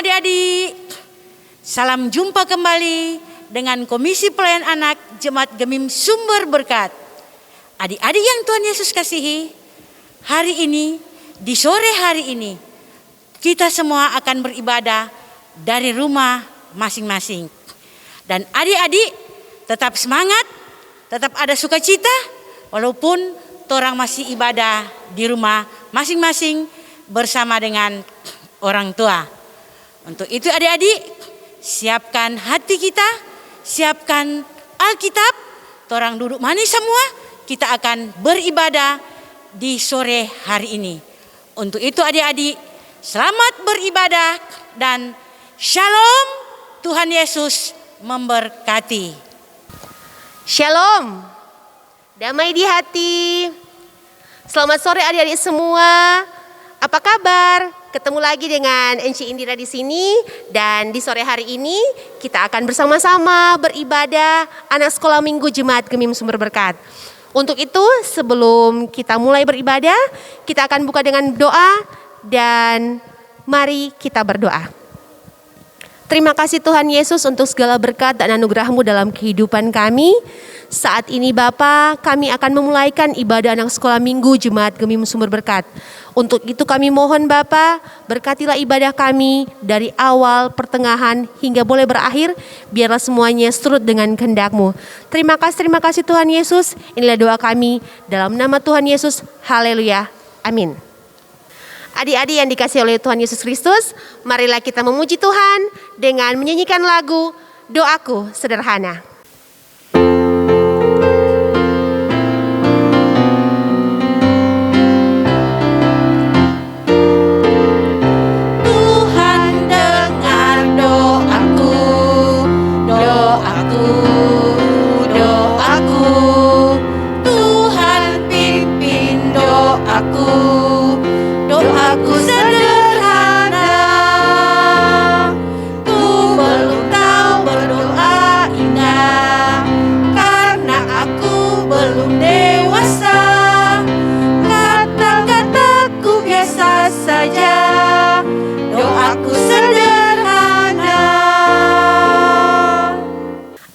adik-adik, salam jumpa kembali dengan Komisi Pelayan Anak Jemaat Gemim Sumber Berkat. Adik-adik yang Tuhan Yesus kasihi, hari ini, di sore hari ini, kita semua akan beribadah dari rumah masing-masing. Dan adik-adik tetap semangat, tetap ada sukacita, walaupun orang masih ibadah di rumah masing-masing bersama dengan orang tua. Untuk itu adik-adik, siapkan hati kita, siapkan Alkitab, orang duduk manis semua, kita akan beribadah di sore hari ini. Untuk itu adik-adik, selamat beribadah dan shalom, Tuhan Yesus memberkati. Shalom, damai di hati. Selamat sore adik-adik semua. Apa kabar? Ketemu lagi dengan Enci Indira di sini, dan di sore hari ini kita akan bersama-sama beribadah anak sekolah minggu Jemaat Gemim Sumber Berkat. Untuk itu, sebelum kita mulai beribadah, kita akan buka dengan doa, dan mari kita berdoa. Terima kasih Tuhan Yesus untuk segala berkat dan anugerah-Mu dalam kehidupan kami. Saat ini Bapa, kami akan memulaikan ibadah anak sekolah minggu Jemaat Gemim Sumber Berkat. Untuk itu kami mohon Bapa, berkatilah ibadah kami dari awal, pertengahan, hingga boleh berakhir. Biarlah semuanya seturut dengan kehendak-Mu. Terima kasih Tuhan Yesus. Inilah doa kami dalam nama Tuhan Yesus. Haleluya. Amin. Adik-adik yang dikasihi oleh Tuhan Yesus Kristus, marilah kita memuji Tuhan dengan menyanyikan lagu Doaku Sederhana.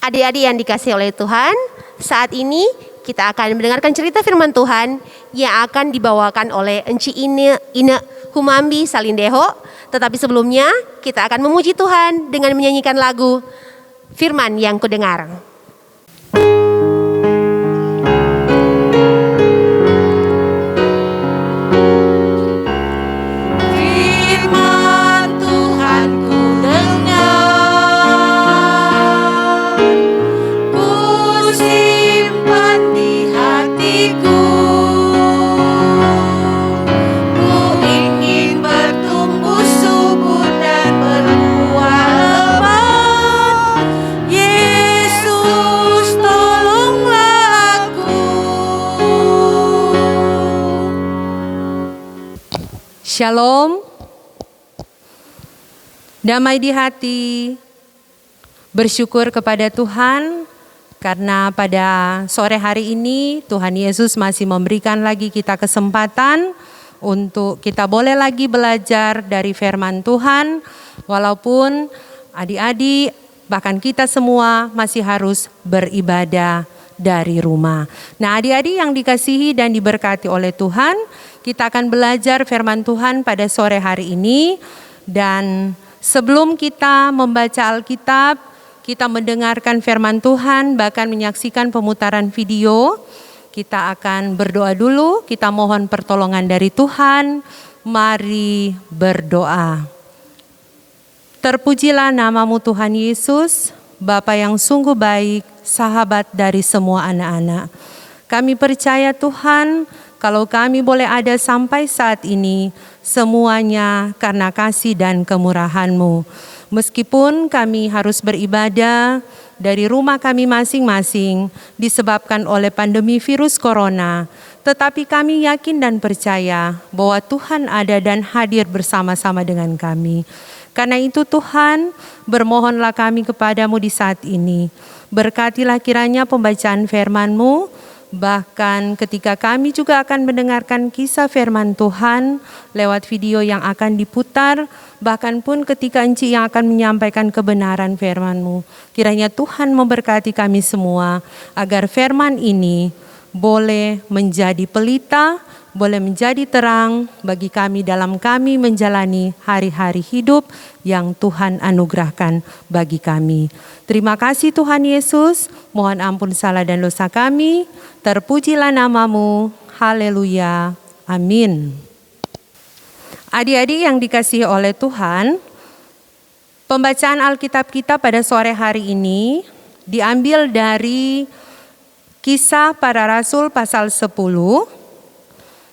Adik-adik yang dikasihi oleh Tuhan, saat ini kita akan mendengarkan cerita firman Tuhan yang akan dibawakan oleh Enci Ine Humambi Salindeho. Tetapi sebelumnya kita akan memuji Tuhan dengan menyanyikan lagu Firman yang Kudengar. Shalom, damai di hati, bersyukur kepada Tuhan karena pada sore hari ini Tuhan Yesus masih memberikan lagi kita kesempatan untuk kita boleh lagi belajar dari firman Tuhan, walaupun adik-adik bahkan kita semua masih harus beribadah dari rumah. Nah, adik-adik yang dikasihi dan diberkati oleh Tuhan, kita akan belajar firman Tuhan pada sore hari ini. Dan sebelum kita membaca Alkitab, kita mendengarkan firman Tuhan, bahkan menyaksikan pemutaran video, kita akan berdoa dulu, kita mohon pertolongan dari Tuhan. Mari berdoa. Terpujilah namamu Tuhan Yesus, Bapa yang sungguh baik, sahabat dari semua anak-anak. Kami percaya Tuhan, kalau kami boleh ada sampai saat ini, semuanya karena kasih dan kemurahan-Mu. Meskipun kami harus beribadah dari rumah kami masing-masing disebabkan oleh pandemi virus corona, tetapi kami yakin dan percaya bahwa Tuhan ada dan hadir bersama-sama dengan kami. Karena itu Tuhan, bermohonlah kami kepadamu di saat ini. Berkatilah kiranya pembacaan firman-Mu, Bahkan ketika kami juga akan mendengarkan kisah firman Tuhan lewat video yang akan diputar, bahkan pun ketika Enci yang akan menyampaikan kebenaran firman-Mu. Kiranya Tuhan memberkati kami semua agar firman ini boleh menjadi pelita, boleh menjadi terang bagi kami dalam kami menjalani hari-hari hidup yang Tuhan anugerahkan bagi kami. Terima kasih Tuhan Yesus, mohon ampun salah dan dosa kami, terpujilah nama-Mu, haleluya, amin. Adik-adik yang dikasihi oleh Tuhan, pembacaan Alkitab kita pada sore hari ini diambil dari Kisah Para Rasul pasal 10.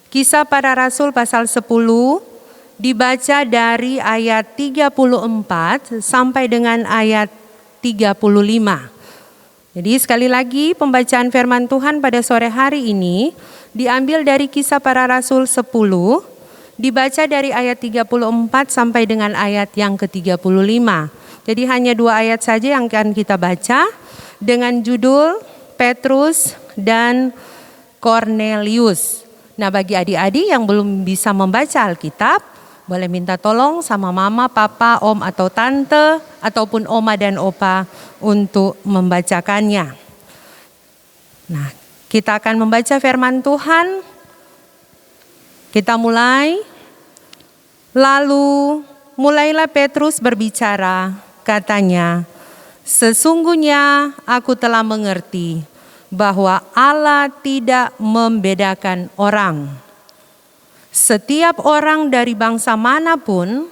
Kisah Para Rasul pasal 10 dibaca dari ayat 34 sampai dengan ayat 35. Jadi sekali lagi pembacaan firman Tuhan pada sore hari ini diambil dari Kisah Para Rasul 10, dibaca dari ayat 34 sampai dengan ayat yang ke-35. Jadi hanya 2 ayat saja yang akan kita baca dengan judul Petrus dan Kornelius. Nah, bagi adik-adik yang belum bisa membaca Alkitab, boleh minta tolong sama mama, papa, om atau tante, ataupun oma dan opa untuk membacakannya. Nah, kita akan membaca firman Tuhan. Kita mulai. Lalu mulailah Petrus berbicara, katanya, "Sesungguhnya aku telah mengerti bahwa Allah tidak membedakan orang. Setiap orang dari bangsa manapun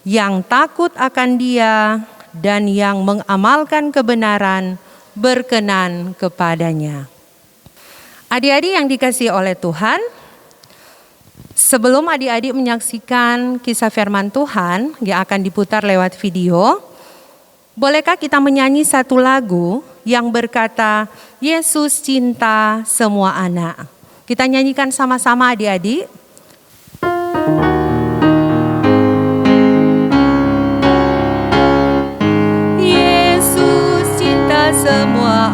yang takut akan Dia dan yang mengamalkan kebenaran berkenan kepadanya." Adik-adik yang dikasihi oleh Tuhan, sebelum adik-adik menyaksikan kisah firman Tuhan yang akan diputar lewat video, bolehkah kita menyanyi satu lagu yang berkata, Yesus cinta semua anak. Kita nyanyikan sama-sama adik-adik. Yesus cinta semua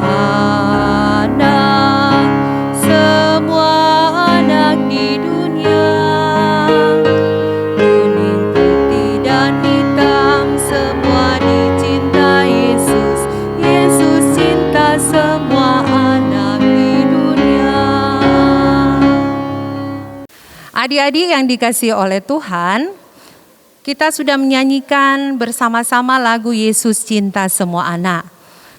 anak, semua anak di dunia. Kuning, putih, dan hitam, semua dicinta Yesus. Yesus cinta semua anak di dunia. Adik-adik yang dikasihi oleh Tuhan, kita sudah menyanyikan bersama-sama lagu Yesus cinta semua anak.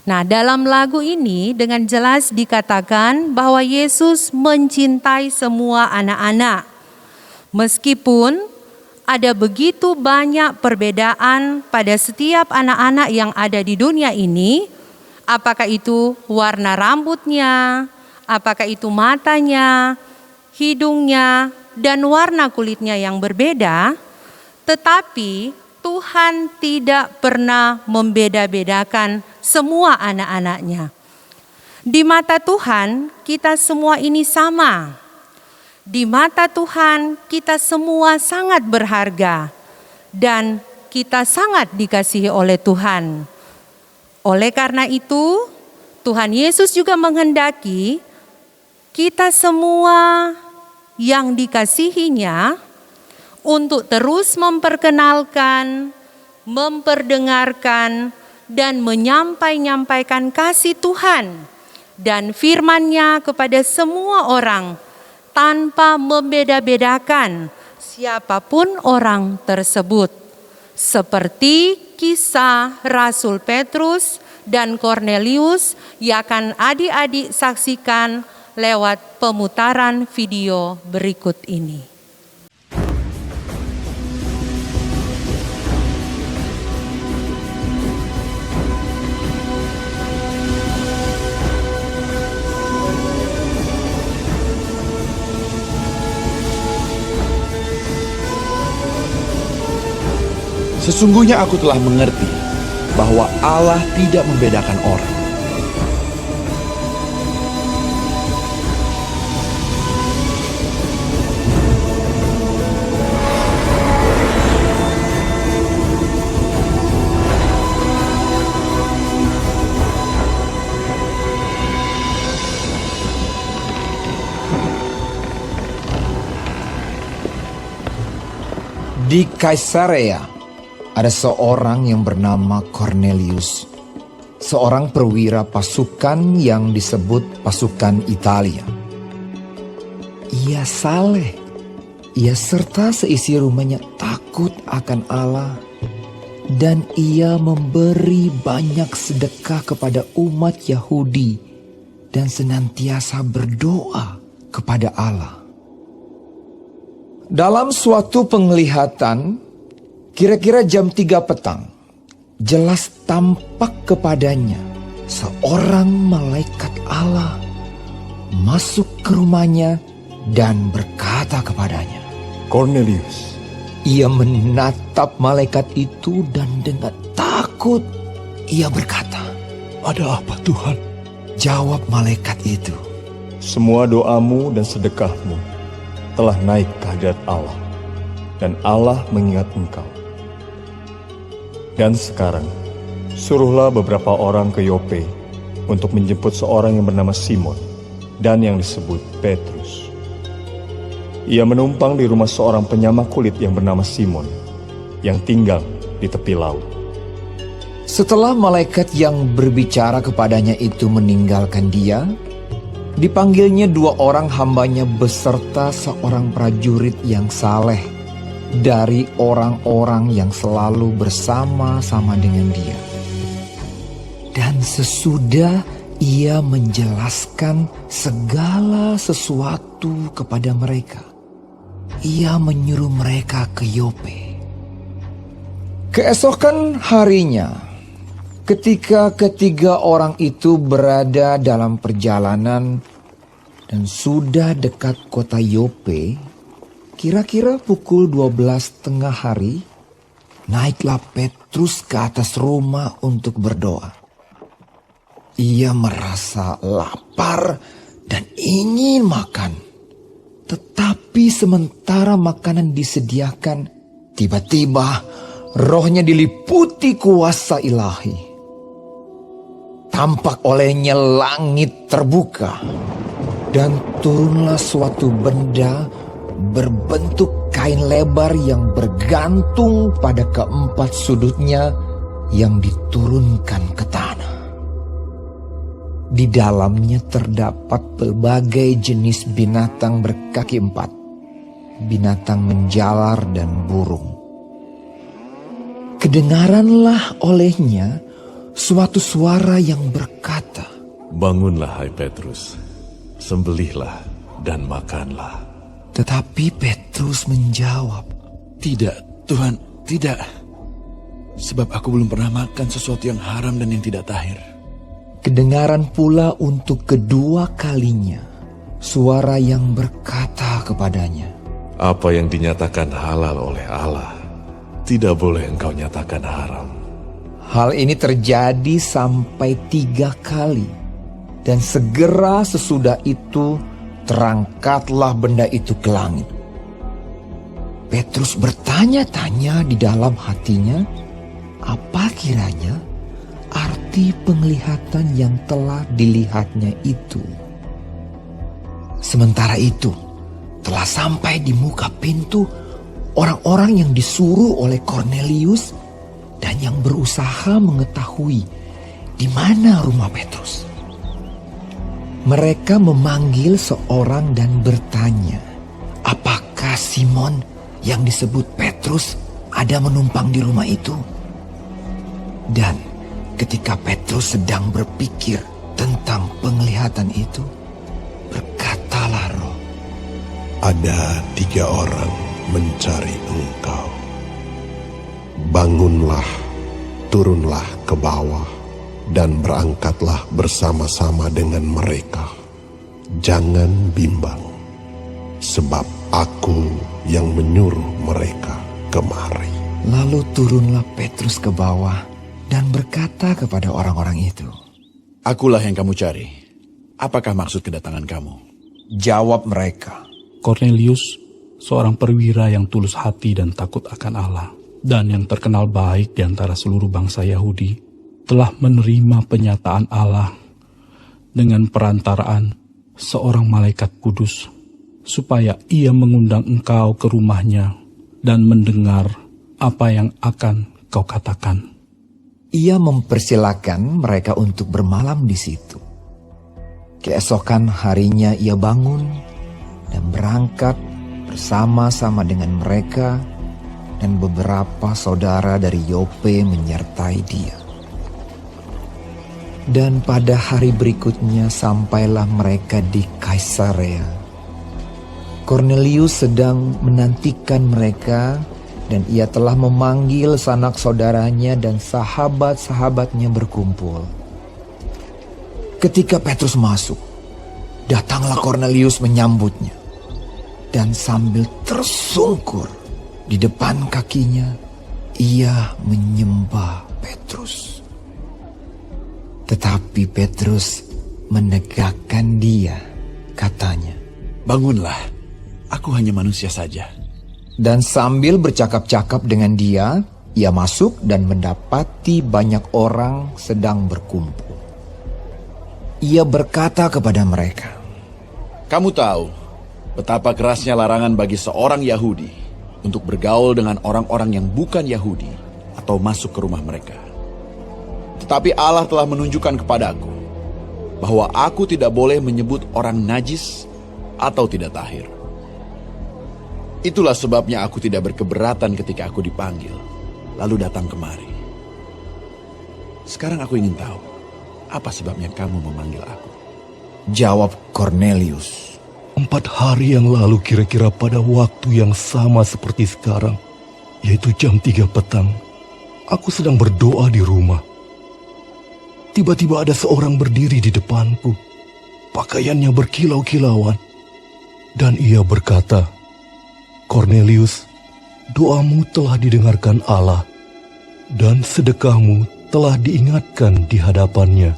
Nah, dalam lagu ini dengan jelas dikatakan bahwa Yesus mencintai semua anak-anak. Meskipun ada begitu banyak perbedaan pada setiap anak-anak yang ada di dunia ini, apakah itu warna rambutnya, apakah itu matanya, hidungnya, dan warna kulitnya yang berbeda, tetapi Tuhan tidak pernah membeda-bedakan semua anak-anaknya. Di mata Tuhan, kita semua ini sama. Di mata Tuhan, kita semua sangat berharga dan kita sangat dikasihi oleh Tuhan. Oleh karena itu, Tuhan Yesus juga menghendaki kita semua yang dikasihinya untuk terus memperkenalkan, memperdengarkan, dan menyampaikan kasih Tuhan dan firman-Nya kepada semua orang tanpa membeda-bedakan siapapun orang tersebut. Seperti kisah Rasul Petrus dan Kornelius yang akan adik-adik saksikan lewat pemutaran video berikut ini. Sesungguhnya aku telah mengerti bahwa Allah tidak membedakan orang. Di Kaisarea ada seorang yang bernama Cornelius, seorang perwira pasukan yang disebut pasukan Italia. Ia saleh, ia serta seisi rumahnya takut akan Allah, dan ia memberi banyak sedekah kepada umat Yahudi dan senantiasa berdoa kepada Allah. Dalam suatu penglihatan, kira-kira jam 3 petang, jelas tampak kepadanya seorang malaikat Allah masuk ke rumahnya dan berkata kepadanya, Cornelius. Ia menatap malaikat itu dan dengan takut ia berkata, Ada apa Tuhan? Jawab malaikat itu, Semua doamu dan sedekahmu telah naik ke hadirat Allah, dan Allah mengingat engkau. Dan sekarang, suruhlah beberapa orang ke Yope untuk menjemput seorang yang bernama Simon dan yang disebut Petrus. Ia menumpang di rumah seorang penyamak kulit yang bernama Simon, yang tinggal di tepi laut. Setelah malaikat yang berbicara kepadanya itu meninggalkan dia, dipanggilnya 2 orang hambanya beserta seorang prajurit yang saleh dari orang-orang yang selalu bersama-sama dengan dia. Dan sesudah ia menjelaskan segala sesuatu kepada mereka, ia menyuruh mereka ke Yope. Keesokan harinya, ketika ketiga orang itu berada dalam perjalanan dan sudah dekat kota Yope, kira-kira pukul 12 tengah hari, naiklah Petrus ke atas rumah untuk berdoa. Ia merasa lapar dan ingin makan. Tetapi sementara makanan disediakan, tiba-tiba rohnya diliputi kuasa ilahi. Tampak olehnya langit terbuka, dan turunlah suatu benda berbentuk kain lebar yang bergantung pada keempat sudutnya yang diturunkan ke tanah. Di dalamnya terdapat berbagai jenis binatang berkaki 4, binatang menjalar dan burung. Kedengaranlah olehnya suatu suara yang berkata, Bangunlah hai Petrus, sembelihlah dan makanlah. Tetapi Petrus menjawab, Tidak, Tuhan, tidak. Sebab aku belum pernah makan sesuatu yang haram dan yang tidak tahir. Kedengaran pula untuk kedua kalinya suara yang berkata kepadanya, Apa yang dinyatakan halal oleh Allah, tidak boleh engkau nyatakan haram. Hal ini terjadi sampai 3 kali, dan segera sesudah itu terangkatlah benda itu ke langit. Petrus bertanya-tanya di dalam hatinya, apa kiranya arti penglihatan yang telah dilihatnya itu. Sementara itu, telah sampai di muka pintu orang-orang yang disuruh oleh Cornelius dan yang berusaha mengetahui di mana rumah Petrus. Mereka memanggil seorang dan bertanya, apakah Simon yang disebut Petrus ada menumpang di rumah itu? Dan ketika Petrus sedang berpikir tentang penglihatan itu, berkatalah Roh, Ada 3 orang mencari engkau. Bangunlah, turunlah ke bawah, dan berangkatlah bersama-sama dengan mereka. Jangan bimbang, sebab aku yang menyuruh mereka kemari. Lalu turunlah Petrus ke bawah dan berkata kepada orang-orang itu, Akulah yang kamu cari. Apakah maksud kedatangan kamu? Jawab mereka, Cornelius, seorang perwira yang tulus hati dan takut akan Allah, dan yang terkenal baik di antara seluruh bangsa Yahudi, telah menerima penyataan Allah dengan perantaraan seorang malaikat kudus, supaya ia mengundang engkau ke rumahnya dan mendengar apa yang akan kau katakan. Ia mempersilakan mereka untuk bermalam di situ. Keesokan harinya ia bangun dan berangkat bersama-sama dengan mereka, dan beberapa saudara dari Yope menyertai dia. Dan pada hari berikutnya sampailah mereka di Kaisarea. Kornelius sedang menantikan mereka, dan ia telah memanggil sanak saudaranya dan sahabat-sahabatnya berkumpul. Ketika Petrus masuk, datanglah Kornelius menyambutnya, dan sambil tersungkur di depan kakinya, ia menyembah Petrus. Tetapi Petrus menegakkan dia, katanya, "Bangunlah, aku hanya manusia saja." Dan sambil bercakap-cakap dengan dia, ia masuk dan mendapati banyak orang sedang berkumpul. Ia berkata kepada mereka, "Kamu tahu betapa kerasnya larangan bagi seorang Yahudi untuk bergaul dengan orang-orang yang bukan Yahudi atau masuk ke rumah mereka. Tetapi Allah telah menunjukkan kepadaku bahwa aku tidak boleh menyebut orang najis atau tidak tahir. Itulah sebabnya aku tidak berkeberatan ketika aku dipanggil, lalu datang kemari. Sekarang aku ingin tahu, apa sebabnya kamu memanggil aku?" Jawab Kornelius, 4 hari yang lalu kira-kira pada waktu yang sama seperti sekarang, yaitu jam 3 petang, aku sedang berdoa di rumah. Tiba-tiba ada seorang berdiri di depanku, pakaiannya berkilau-kilauan, dan ia berkata, "Kornelius, doamu telah didengarkan Allah, dan sedekahmu telah diingatkan di hadapannya.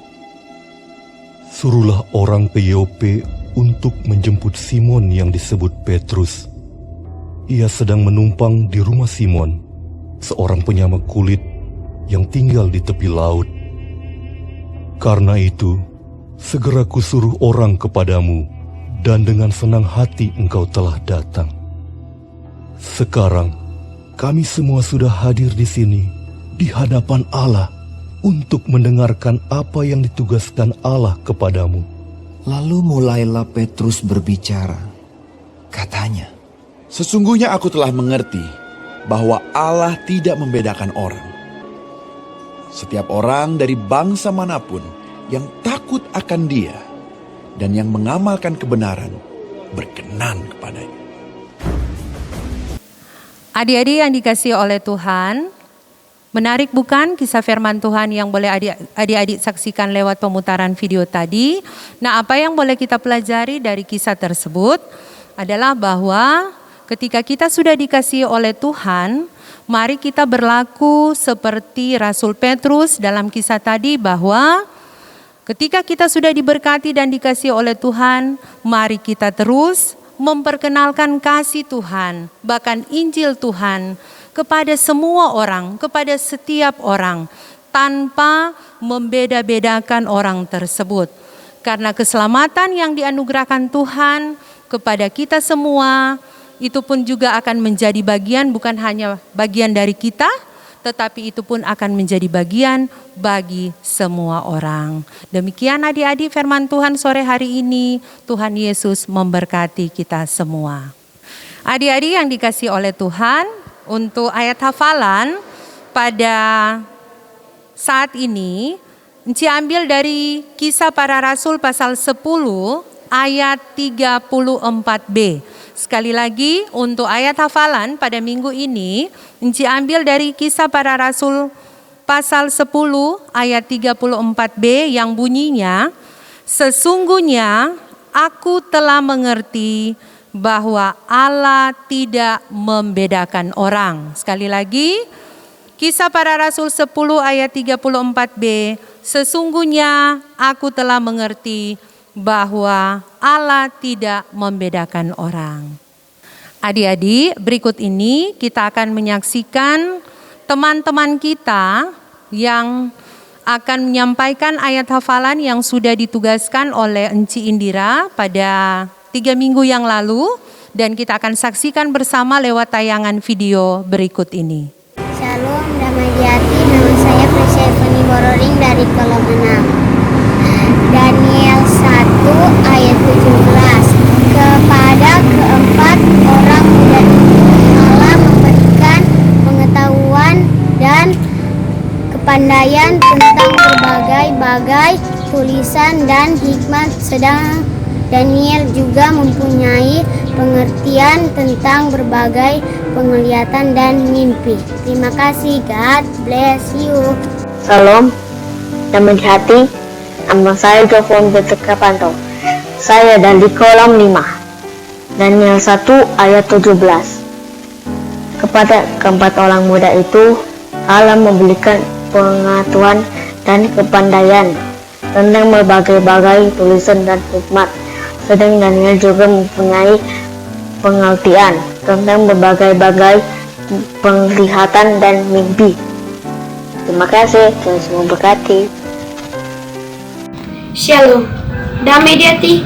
Suruhlah orang ke Yope untuk menjemput Simon yang disebut Petrus. Ia sedang menumpang di rumah Simon, seorang penyamak kulit yang tinggal di tepi laut. Karena itu, segera kusuruh orang kepadamu, dan dengan senang hati engkau telah datang. Sekarang, kami semua sudah hadir di sini, di hadapan Allah, untuk mendengarkan apa yang ditugaskan Allah kepadamu." Lalu mulailah Petrus berbicara. Katanya, "Sesungguhnya aku telah mengerti bahwa Allah tidak membedakan orang. Setiap orang dari bangsa manapun yang takut akan Dia dan yang mengamalkan kebenaran berkenan kepadanya." Adik-adik yang dikasihi oleh Tuhan, menarik bukan kisah firman Tuhan yang boleh adik-adik saksikan lewat pemutaran video tadi? Nah, apa yang boleh kita pelajari dari kisah tersebut adalah bahwa ketika kita sudah dikasihi oleh Tuhan, mari kita berlaku seperti Rasul Petrus dalam kisah tadi, bahwa ketika kita sudah diberkati dan dikasihi oleh Tuhan, mari kita terus memperkenalkan kasih Tuhan, bahkan Injil Tuhan kepada semua orang, kepada setiap orang, tanpa membeda-bedakan orang tersebut. Karena keselamatan yang dianugerahkan Tuhan kepada kita semua, itu pun juga akan menjadi bagian, bukan hanya bagian dari kita, tetapi itu pun akan menjadi bagian bagi semua orang. Demikian adik-adik firman Tuhan sore hari ini. Tuhan Yesus memberkati kita semua. Adik-adik yang dikasihi oleh Tuhan, untuk ayat hafalan pada saat ini, Enci ambil dari Kisah Para Rasul pasal 10 ayat 34b. Sekali lagi untuk ayat hafalan pada minggu ini, Enci ambil dari Kisah Para Rasul pasal 10 ayat 34b yang bunyinya, "Sesungguhnya aku telah mengerti bahwa Allah tidak membedakan orang." Sekali lagi, Kisah Para Rasul 10 ayat 34b, "Sesungguhnya aku telah mengerti bahwa Allah tidak membedakan orang." Adik-adik, berikut ini kita akan menyaksikan teman-teman kita yang akan menyampaikan ayat hafalan yang sudah ditugaskan oleh Enci Indira pada 3 minggu yang lalu. dan kita akan saksikan bersama lewat tayangan video berikut ini. Shalom, damai di hati. Nama saya Prisya Evani Bororing dari kolom 6. Daniel 1 ayat 17. Kepada keempat orang muda itu Allah memberikan pengetahuan dan kepandaian tentang berbagai-bagai tulisan dan hikmat, sedang Daniel juga mempunyai pengertian tentang berbagai penglihatan dan mimpi. Terima kasih, God bless you. Salam, damai di hati. Nama saya Jovon Betekapanto. Saya dari kolom 5. Daniel 1 ayat 17. Kepada keempat orang muda itu Allah memberikan pengetahuan dan kepandaian tentang berbagai-bagai tulisan dan hikmat, sedang Daniel juga mempunyai pengertian tentang berbagai-bagai penglihatan dan mimpi. Terima kasih, Tuhan semua berkati. Shalom, damai di hati.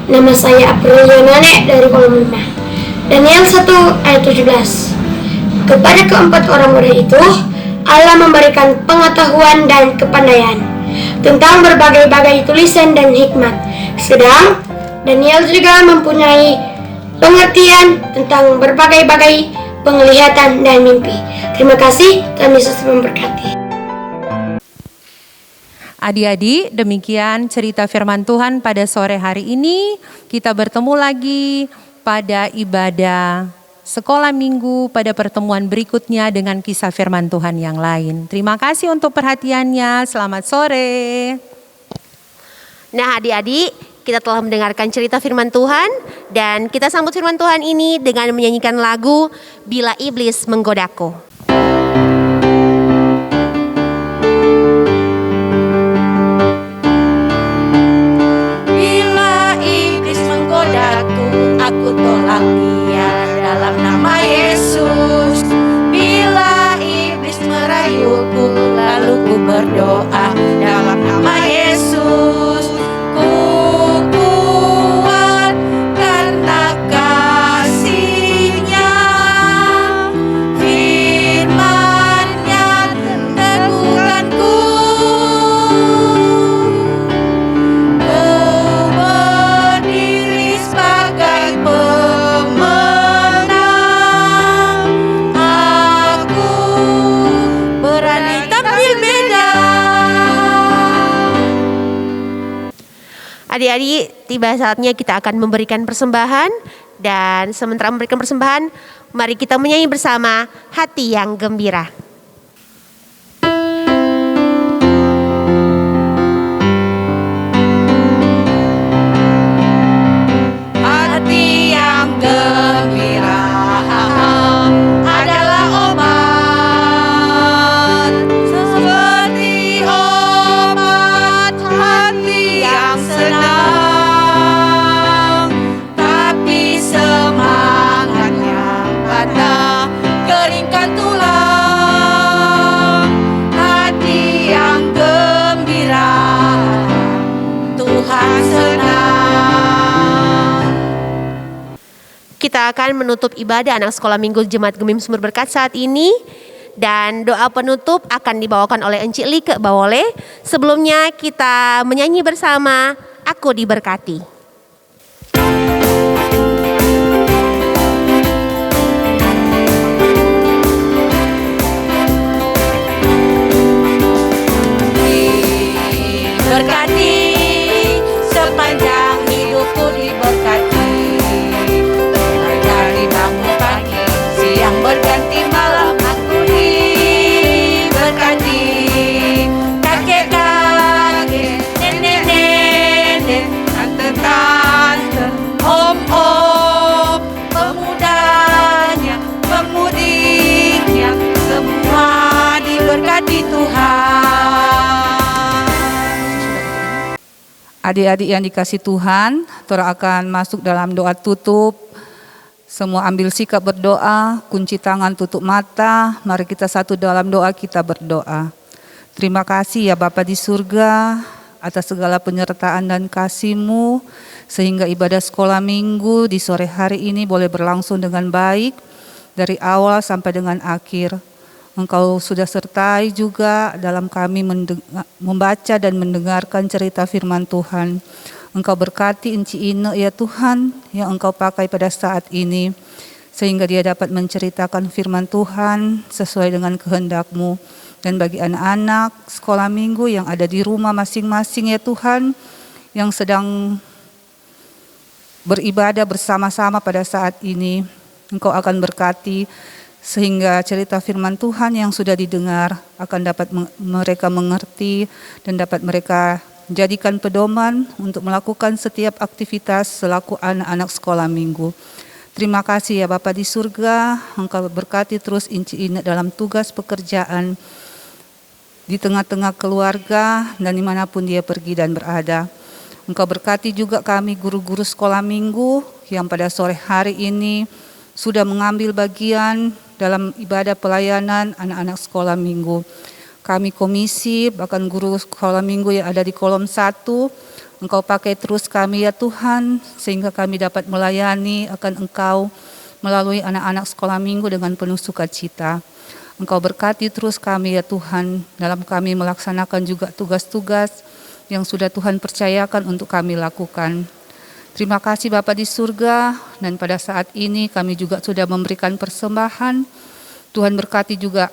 Nama saya April Yonane dari kolom 5. Daniel 1 ayat 17. Kepada keempat orang muda itu Allah memberikan pengetahuan dan kepandaian tentang berbagai-bagai tulisan dan hikmat, sedang Daniel juga mempunyai pengertian tentang berbagai-bagai penglihatan dan mimpi. Terima kasih, Tuhan Yesus memberkati. Adik-adik, demikian cerita firman Tuhan pada sore hari ini. Kita bertemu lagi pada ibadah sekolah minggu pada pertemuan berikutnya dengan kisah firman Tuhan yang lain. Terima kasih untuk perhatiannya. Selamat sore. Nah, adik-adik, kita telah mendengarkan cerita firman Tuhan dan kita sambut firman Tuhan ini dengan menyanyikan lagu Bila Iblis Menggodaku. Aku tolak dia dalam nama Yesus. Bila iblis merayuku, lalu ku berdoa dalam nama Yesus. Ku kuat karena kasih-Nya, firman-Nya teguhkanku. Adik-adik, tiba saatnya kita akan memberikan persembahan. Dan sementara memberikan persembahan, mari kita menyanyi bersama Hati yang Gembira. Hati yang gembira adalah obat, seperti obat hati yang senang. Tapi semangatnya patah, keringkan tulang. Hati yang gembira, Tuhan senang. Kita akan menutup ibadah anak sekolah minggu Jemaat Gemim Sumber Berkat saat ini. Dan doa penutup akan dibawakan oleh Encik Like Bawole. Sebelumnya kita menyanyi bersama Aku Diberkati. Diberkati sepanjang hidupku, diberkati mulai dari bangun pagi, siang berganti malam. Aku diberkati kakek-kakek, nenek-nenek, tante-tante, om-om, pemudanya, pemudiknya, semua diberkati Tuhan. Adik-adik yang dikasih Tuhan, Tora akan masuk dalam doa tutup. Semua ambil sikap berdoa, kunci tangan, tutup mata. Mari kita satu dalam doa, kita berdoa. Terima kasih ya Bapa di surga, atas segala penyertaan dan kasih-Mu, sehingga ibadah sekolah minggu di sore hari ini boleh berlangsung dengan baik, dari awal sampai dengan akhir. Engkau sudah sertai juga dalam kami membaca dan mendengarkan cerita firman Tuhan. Engkau berkati Enci Ine ya Tuhan yang Engkau pakai pada saat ini, sehingga dia dapat menceritakan firman Tuhan sesuai dengan kehendak-Mu. Dan bagi anak-anak sekolah minggu yang ada di rumah masing-masing ya Tuhan, yang sedang beribadah bersama-sama pada saat ini, Engkau akan berkati sehingga cerita firman Tuhan yang sudah didengar akan dapat mereka mengerti dan dapat mereka jadikan pedoman untuk melakukan setiap aktivitas selaku anak-anak sekolah minggu. Terima kasih ya Bapa di surga, Engkau berkati terus Enci Ine dalam tugas pekerjaan di tengah-tengah keluarga dan dimanapun dia pergi dan berada. Engkau berkati juga kami guru-guru sekolah minggu yang pada sore hari ini sudah mengambil bagian dalam ibadah pelayanan anak-anak sekolah minggu. Kami komisi, bahkan guru sekolah minggu yang ada di kolom 1, Engkau pakai terus kami ya Tuhan, sehingga kami dapat melayani akan Engkau melalui anak-anak sekolah minggu dengan penuh sukacita. Engkau berkati terus kami ya Tuhan, dalam kami melaksanakan juga tugas-tugas yang sudah Tuhan percayakan untuk kami lakukan. Terima kasih Bapa di surga, dan pada saat ini kami juga sudah memberikan persembahan. Tuhan berkati juga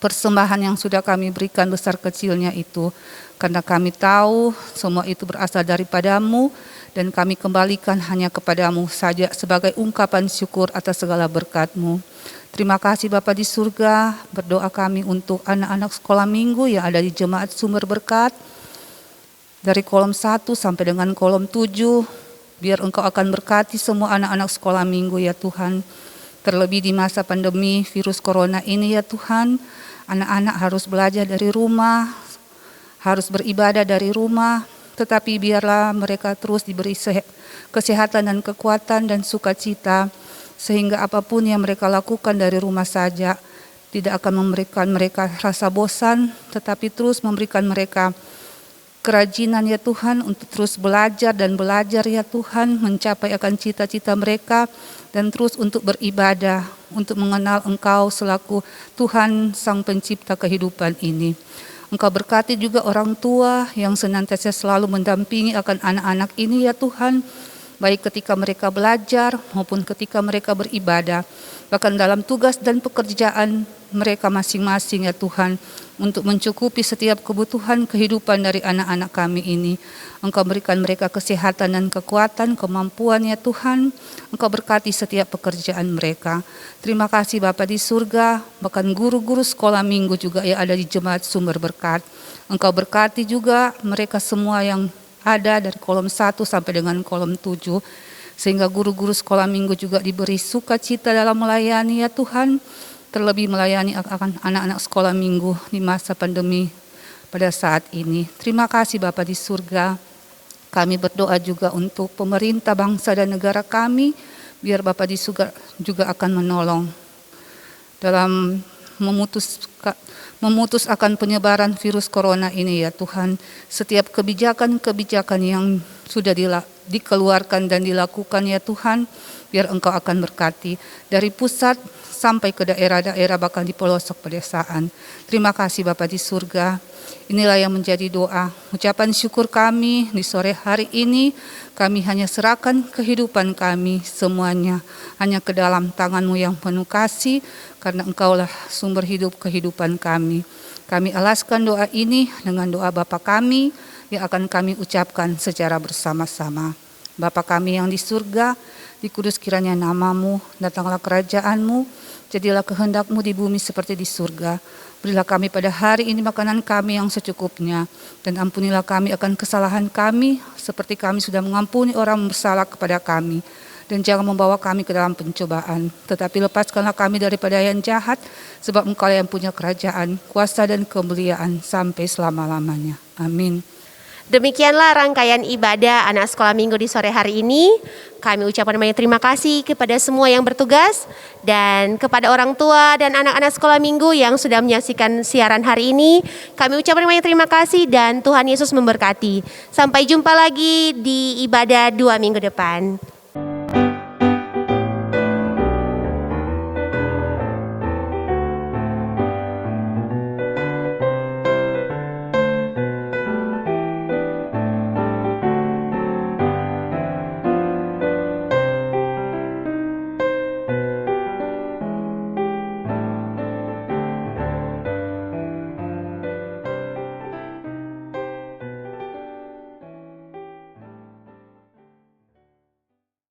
persembahan yang sudah kami berikan besar kecilnya itu, karena kami tahu semua itu berasal daripada-Mu dan kami kembalikan hanya kepada-Mu saja sebagai ungkapan syukur atas segala berkat-Mu. Terima kasih Bapa di surga, berdoa kami untuk anak-anak sekolah minggu yang ada di Jemaat Sumber Berkat dari kolom 1 sampai dengan kolom 7, biar Engkau akan berkati semua anak-anak sekolah minggu ya Tuhan. Terlebih di masa pandemi virus corona ini ya Tuhan, anak-anak harus belajar dari rumah, harus beribadah dari rumah, tetapi biarlah mereka terus diberi kesehatan dan kekuatan dan sukacita, sehingga apapun yang mereka lakukan dari rumah saja tidak akan memberikan mereka rasa bosan, tetapi terus memberikan mereka kerajinan ya Tuhan untuk terus belajar dan belajar ya Tuhan, mencapai akan cita-cita mereka dan terus untuk beribadah, untuk mengenal Engkau selaku Tuhan Sang Pencipta kehidupan ini. Engkau berkati juga orang tua yang senantiasa selalu mendampingi akan anak-anak ini ya Tuhan, baik ketika mereka belajar maupun ketika mereka beribadah, bahkan dalam tugas dan pekerjaan mereka masing-masing ya Tuhan, untuk mencukupi setiap kebutuhan kehidupan dari anak-anak kami ini. Engkau berikan mereka kesehatan dan kekuatan, kemampuan ya Tuhan. Engkau berkati setiap pekerjaan mereka. Terima kasih Bapa di surga, bahkan guru-guru sekolah minggu juga yang ada di Jemaat Sumber Berkat. Engkau berkati juga mereka semua yang ada dari kolom 1 sampai dengan kolom 7, sehingga guru-guru sekolah minggu juga diberi sukacita dalam melayani ya Tuhan, terlebih melayani akan anak-anak sekolah minggu di masa pandemi pada saat ini. Terima kasih Bapa di surga. Kami berdoa juga untuk pemerintah bangsa dan negara kami, biar Bapa di surga juga akan menolong dalam memutus akan penyebaran virus corona ini ya Tuhan. Setiap kebijakan-kebijakan yang sudah dikeluarkan dan dilakukan ya Tuhan, biar Engkau akan berkati dari pusat sampai ke daerah-daerah bahkan di pelosok pedesaan. Terima kasih Bapa di surga. Inilah yang menjadi doa, ucapan syukur kami di sore hari ini. Kami hanya serahkan kehidupan kami semuanya hanya ke dalam tangan-Mu yang penuh kasih, karena Engkaulah sumber hidup kehidupan kami. Kami alaskan doa ini dengan doa Bapa kami yang akan kami ucapkan secara bersama-sama. Bapa kami yang di surga, dikudus kiranya nama-Mu, datanglah kerajaan-Mu, jadilah kehendak-Mu di bumi seperti di surga. Berilah kami pada hari ini makanan kami yang secukupnya, dan ampunilah kami akan kesalahan kami, seperti kami sudah mengampuni orang bersalah kepada kami. Dan jangan membawa kami ke dalam pencobaan, tetapi lepaskanlah kami daripada yang jahat, sebab Engkau yang punya kerajaan, kuasa dan kemuliaan sampai selama-lamanya. Amin. Demikianlah rangkaian ibadah anak sekolah minggu di sore hari ini. Kami ucapkan banyak terima kasih kepada semua yang bertugas dan kepada orang tua dan anak-anak sekolah minggu yang sudah menyaksikan siaran hari ini. Kami ucapkan banyak terima kasih dan Tuhan Yesus memberkati. Sampai jumpa lagi di ibadah 2 minggu depan.